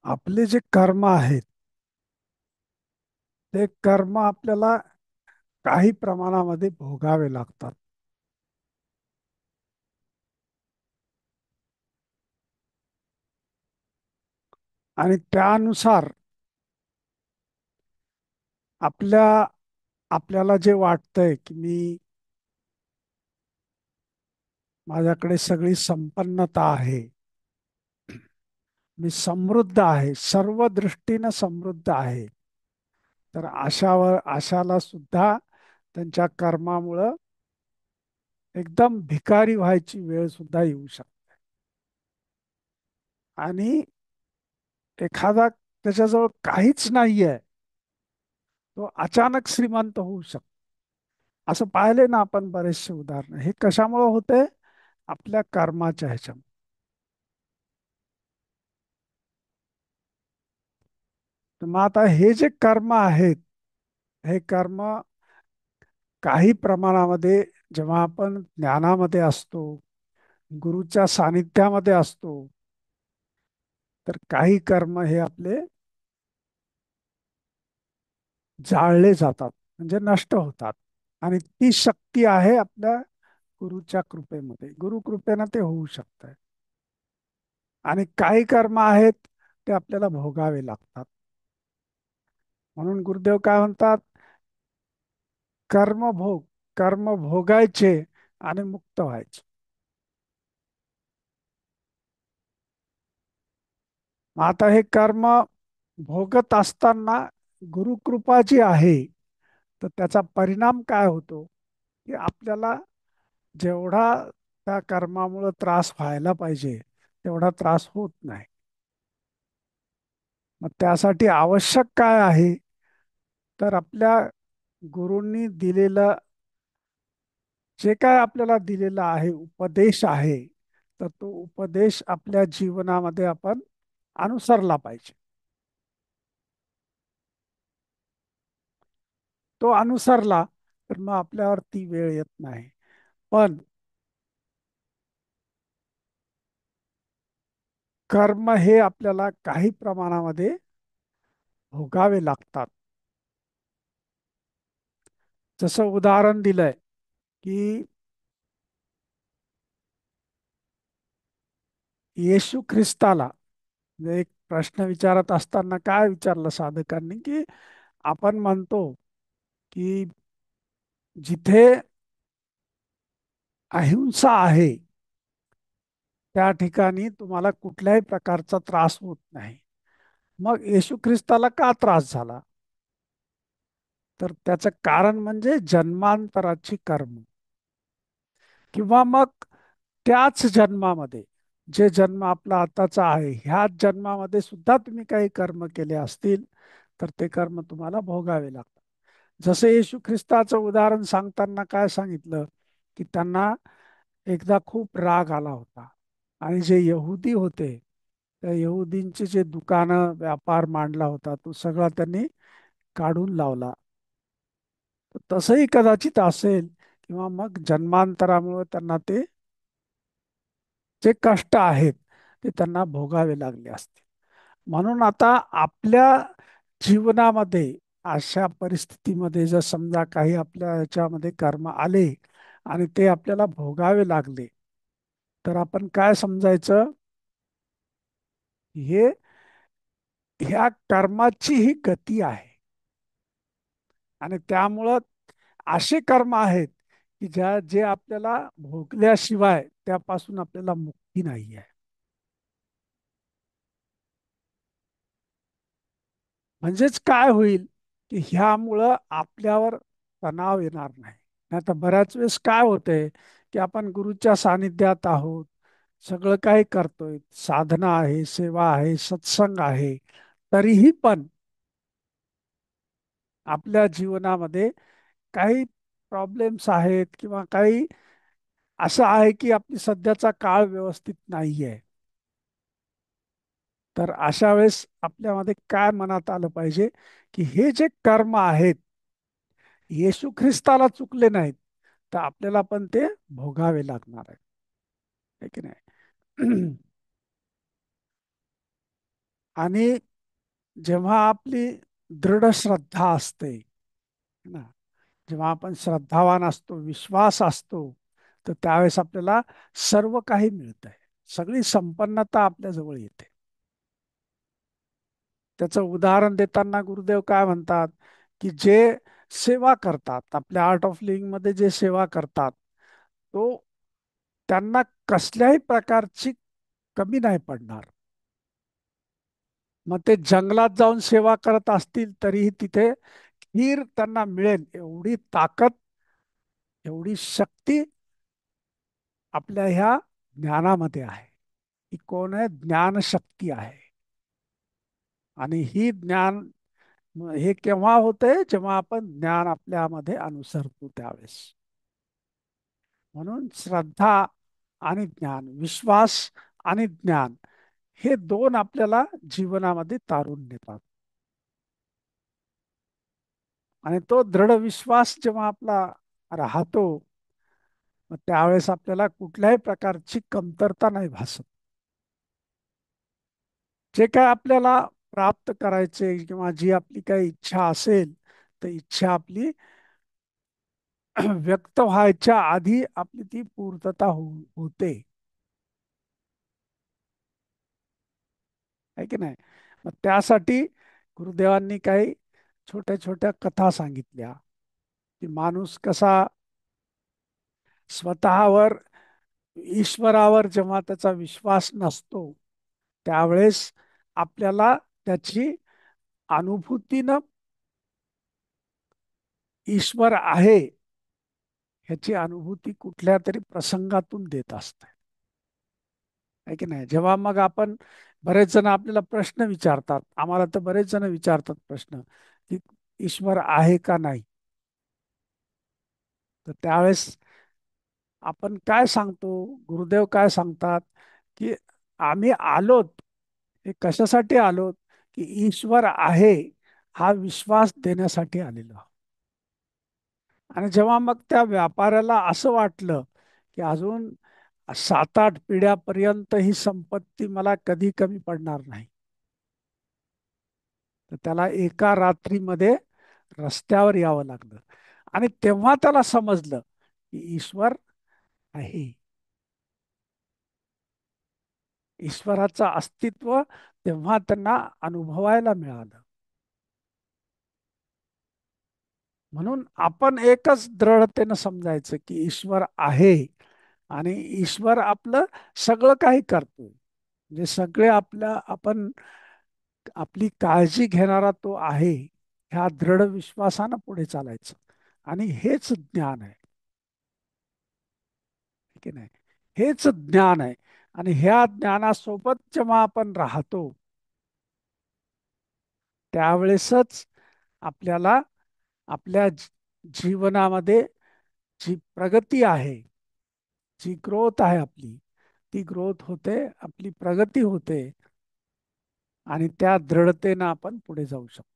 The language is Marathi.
आपले जे कर्म आहेत ते कर्म आपल्याला काही प्रमाणामध्ये भोगावे लागतात. आणि त्यानुसार आपल्या आपल्याला जे वाटतंय की माझ्याकडे सगळी संपन्नता आहे, मी समृद्ध आहे, सर्व दृष्टीनं समृद्ध आहे, तर अशाला सुद्धा त्यांच्या कर्मामुळं एकदम भिकारी व्हायची वेळ सुद्धा येऊ शकते. आणि एखादा त्याच्याजवळ काहीच नाहीये, तो अचानक श्रीमंत होऊ शकतो. असं पाहिले ना आपण बरेचसे उदाहरण. हे कशामुळे होते? आपल्या कर्माच्या ह्याच्यामुळे. तर मग आता हे जे कर्म आहेत, हे कर्म काही प्रमाणामध्ये जेव्हा आपण ज्ञानामध्ये असतो, गुरुच्या सानिध्यामध्ये असतो, तर काही कर्म हे आपले जाळले जातात, म्हणजे नष्ट होतात. आणि ती शक्ती आहे आपल्या गुरुच्या कृपेमध्ये. गुरु कृपेनं ते होऊ शकतं. आणि काही कर्म आहेत ते आपल्याला भोगावे लागतात. म्हणून गुरुदेव काय म्हणतात? कर्मभोग, कर्म भोगायचे आणि मुक्त व्हायचे. मग आता हे कर्म भोगत असताना गुरुकृपा जी आहे, तर त्याचा परिणाम काय होतो? की आपल्याला जेवढा त्या कर्मामुळे त्रास व्हायला पाहिजे तेवढा त्रास होत नाही. मग त्यासाठी आवश्यक काय आहे? तर आपल्या गुरूंनी दिलेलं जे काय आपल्याला दिलेलं आहे, उपदेश आहे, तर तो उपदेश आपल्या जीवनामध्ये आपण अनुसरला पाहिजे. तो अनुसरला तर मग आपल्यावर ती वेळ येत नाही. पण कर्म हे आपल्याला काही प्रमाणामध्ये भोगावे लागतात. जसं उदाहरण दिलंय की येशू ख्रिस्ताला म्हणजे एक प्रश्न विचारत असताना काय विचारलं साधकांनी, की आपण म्हणतो की जिथे अहिंसा आहे त्या ठिकाणी तुम्हाला कुठल्याही प्रकारचा त्रास होत नाही. मग येशू ख्रिस्ताला का त्रास झाला? तर त्याचं कारण म्हणजे जन्मांतराची कर्म. किंवा मग त्याच जन्मामध्ये, जे जन्म आपला आताचा आहे, ह्याच जन्मामध्ये सुद्धा तुम्ही काही कर्म केले असतील तर ते कर्म तुम्हाला भोगावे लागतात. जसं येशू ख्रिस्ताचं उदाहरण सांगताना काय सांगितलं, की त्यांना एकदा खूप राग आला होता. आणि जे यहुदी होते, त्या यहुदींचे जे दुकानं व्यापार मांडला होता तो सगळा त्यांनी काढून लावला. तर तसंही कदाचित असेल, किंवा मग जन्मांतरामुळे त्यांना ते जे कष्ट आहेत ते त्यांना भोगावे लागले असते. म्हणून आता आपल्या जीवनामध्ये अशा परिस्थितीमध्ये जर समजा काही आपल्या याच्यामध्ये कर्म आले आणि ते आपल्याला भोगावे लागले, तर आपण काय समजायचं? हे ह्या कर्माची ही गती आहे. आणि त्यामुळं असे कर्म आहेत की जे आपल्याला भोगल्याशिवाय त्यापासून आपल्याला मुक्ती नाही आहे. म्हणजेच काय होईल, की ह्यामुळं आपल्यावर तणाव येणार नाही. नाही तर बऱ्याच वेळेस काय होतंय, की आपण गुरुच्या सानिध्यात आहोत, सगळं काही करतोय, साधना आहे, सेवा आहे, सत्संग आहे, तरीही पण आपल्या जीवनामध्ये काही प्रॉब्लेम्स आहेत, किंवा काही असं आहे की आपली सध्याचा काळ व्यवस्थित नाहीये. तर अशा वेळेस आपल्यामध्ये काय मनात आलं पाहिजे, की हे जे कर्म आहेत, येशू ख्रिस्ताला चुकले नाहीत, तर आपल्याला पण ते भोगावे लागणार आहे. है की नाही? आणि जेव्हा आपली दृढ श्रद्धा असते ना, जेव्हा आपण श्रद्धावान असतो, विश्वास असतो, तर त्यावेळेस आपल्याला सर्व काही मिळत आहे. सगळी संपन्नता आपल्या जवळ येते. त्याचं उदाहरण देताना गुरुदेव काय म्हणतात, की जे सेवा करतात, आपल्या आर्ट ऑफ लिव्हिंग मध्ये जे सेवा करतात, तो त्यांना कसल्याही प्रकारची कमी नाही पडणार. मग ते जंगलात जाऊन सेवा करत असतील तरीही तिथे खीर त्यांना मिळेल एवढी ताकद, एवढी शक्ती आपल्या ह्या ज्ञानामध्ये आहे. ही कोण आहे? ज्ञानशक्ती आहे. आणि ही ज्ञान, हे केव्हा होते? जेव्हा आपण ज्ञान आपल्यामध्ये अनुसरतो त्यावेळेस. म्हणून श्रद्धा आणि ज्ञान, विश्वास आणि ज्ञान, हे दोन आपल्याला जीवनामध्ये तारून नेतात. आणि तो दृढ विश्वास जेव्हा आपला राहतो, मग त्यावेळेस आपल्याला कुठल्याही प्रकारची कमतरता नाही भासत. जे काय आपल्याला प्राप्त करायचे किंवा जी आपली काही इच्छा असेल, तर इच्छा आपली व्यक्त व्हायच्या आधी आपली ती पूर्तता होते. आहे की नाही? मग त्यासाठी गुरुदेवांनी काही छोट्या छोट्या कथा सांगितल्या, की माणूस कसा स्वतःवर, ईश्वरावर जेव्हा त्याचा विश्वास नसतो, त्यावेळेस आपल्याला त्याची अनुभूतीनं ईश्वर आहे ह्याची अनुभूती कुठल्या तरी प्रसंगातून देत असते. आहे की नाही? जेव्हा मग आपण, बरेच जण आपल्याला प्रश्न विचारतात, आम्हाला तर बरेच जण विचारतात प्रश्न, की ईश्वर आहे का नाही. तर त्यावेळेस आपण काय सांगतो, गुरुदेव काय सांगतात, की आम्ही आलोत, हे कशासाठी आलोत? की ईश्वर आहे हा विश्वास देण्यासाठी आलेलो आहोत. आणि जेव्हा मग त्या व्यापाऱ्याला असं वाटलं, की अजून 7-8 पिढ्यापर्यंत ही संपत्ती मला कधी कमी पडणार नाही, तर त्याला एका रात्रीमध्ये रस्त्यावर यावं लागलं. आणि तेव्हा त्याला समजलं की ईश्वर आहे. ईश्वराचं अस्तित्व तेव्हा त्यांना अनुभवायला मिळालं. म्हणून आपण एकच दृढतेनं समजायचं की ईश्वर आहे, आणि ईश्वर आपलं सगळं काही करतोय. म्हणजे सगळे आपल्या, आपण, आपली काळजी घेणारा तो आहे, ह्या दृढ विश्वासानं पुढे चालायचं. आणि हेच ज्ञान आहे. है की नाही? हेच ज्ञान आहे. आणि ह्या ज्ञानासोबत जेव्हा आपण राहतो, त्यावेळेसच आपल्याला आपल्या जीवनामध्ये जी प्रगती आहे, जी ग्रोथ आहे आपली, ती ग्रोथ होते, आपली प्रगती होते. आणि त्या दृढतेनं आपण पुढे जाऊ शकतो.